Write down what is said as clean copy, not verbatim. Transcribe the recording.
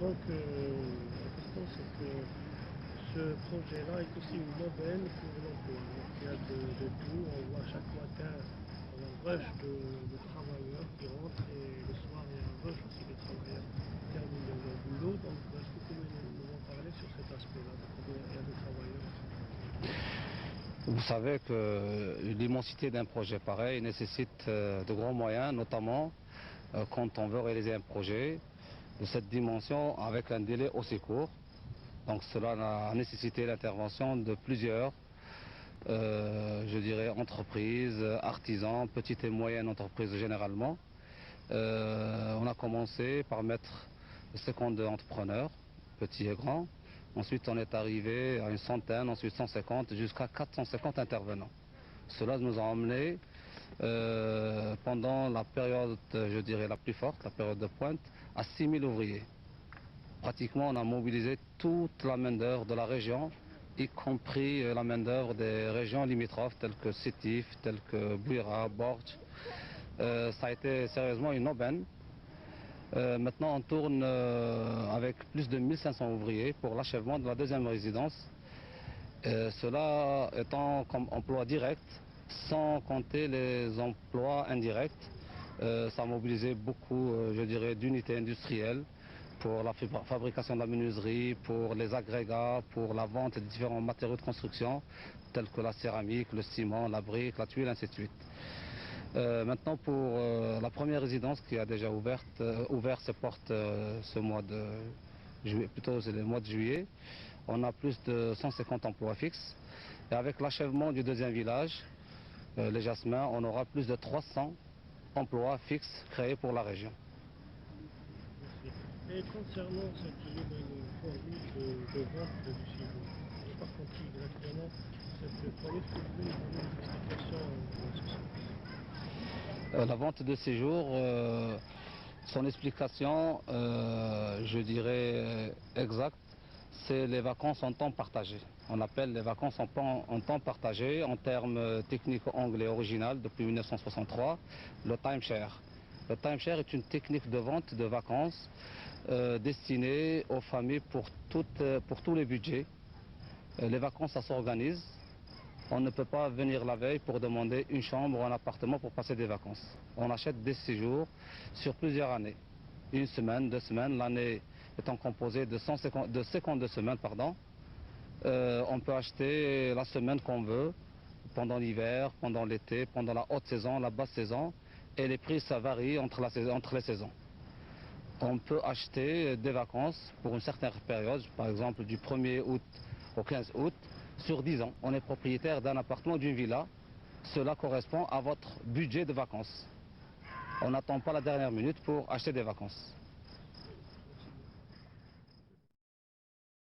Donc, la question, c'est que ce projet-là est aussi une aubaine pour l'emploi. Donc, il y a de tout. On voit chaque matin un rush de travailleurs qui rentrent et le soir, il y a un rush aussi de travailleurs qui terminent leur boulot. Donc, est-ce que vous pouvez nous en parler sur cet aspect-là, de combien il y a de travailleurs? Vous savez que l'immensité d'un projet pareil nécessite de grands moyens, notamment quand on veut réaliser un projet de cette dimension avec un délai aussi court. Donc cela a nécessité l'intervention de plusieurs, je dirais, entreprises, artisans, petites et moyennes entreprises généralement. On a commencé par mettre 50 entrepreneurs, petits et grands. Ensuite, on est arrivé à une centaine, ensuite 150, jusqu'à 450 intervenants. Cela nous a emmené, pendant la période, je dirais, la plus forte, la période de pointe, à 6000 ouvriers. Pratiquement, on a mobilisé toute la main-d'œuvre de la région, y compris la main-d'œuvre des régions limitrophes, telles que Sétif, telles que Bouira, Borj. Ça a été sérieusement une aubaine. Maintenant, on tourne avec plus de 1500 ouvriers pour l'achèvement de la deuxième résidence. Cela étant comme emploi direct, sans compter les emplois indirects. Ça a mobilisé beaucoup, je dirais, d'unités industrielles pour la fabrication de la menuiserie, pour les agrégats, pour la vente de différents matériaux de construction, tels que la céramique, le ciment, la brique, la tuile, ainsi de suite. Maintenant, pour la première résidence qui a déjà ouvert ses portes ce mois de juillet, plutôt c'est le mois de juillet, on a plus de 150 emplois fixes. Et avec l'achèvement du deuxième village, les Jasmins, on aura plus de 300 emplois fixes créés pour la région. Merci. Et concernant cette nouvelle formule de vente du séjour, je n'ai pas compris exactement cette formule. Est-ce que vous pouvez nous donner des explications dans ce sens? La vente de séjour, son explication, je dirais exacte, c'est les vacances en temps partagé. On appelle les vacances en temps partagé en termes techniques anglais original depuis 1963, le timeshare. Le timeshare est une technique de vente de vacances destinée aux familles pour tous les budgets. Les vacances, ça s'organise. On ne peut pas venir la veille pour demander une chambre ou un appartement pour passer des vacances. On achète des séjours sur plusieurs années. Une semaine, 2 semaines, l'année étant composée de 52 semaines, pardon. On peut acheter la semaine qu'on veut, pendant l'hiver, pendant l'été, pendant la haute saison, la basse saison, et les prix ça varie entre les saisons. On peut acheter des vacances pour une certaine période, par exemple du 1er août au 15 août, sur 10 ans. On est propriétaire d'un appartement, d'une villa. Cela correspond à votre budget de vacances. On n'attend pas la dernière minute pour acheter des vacances.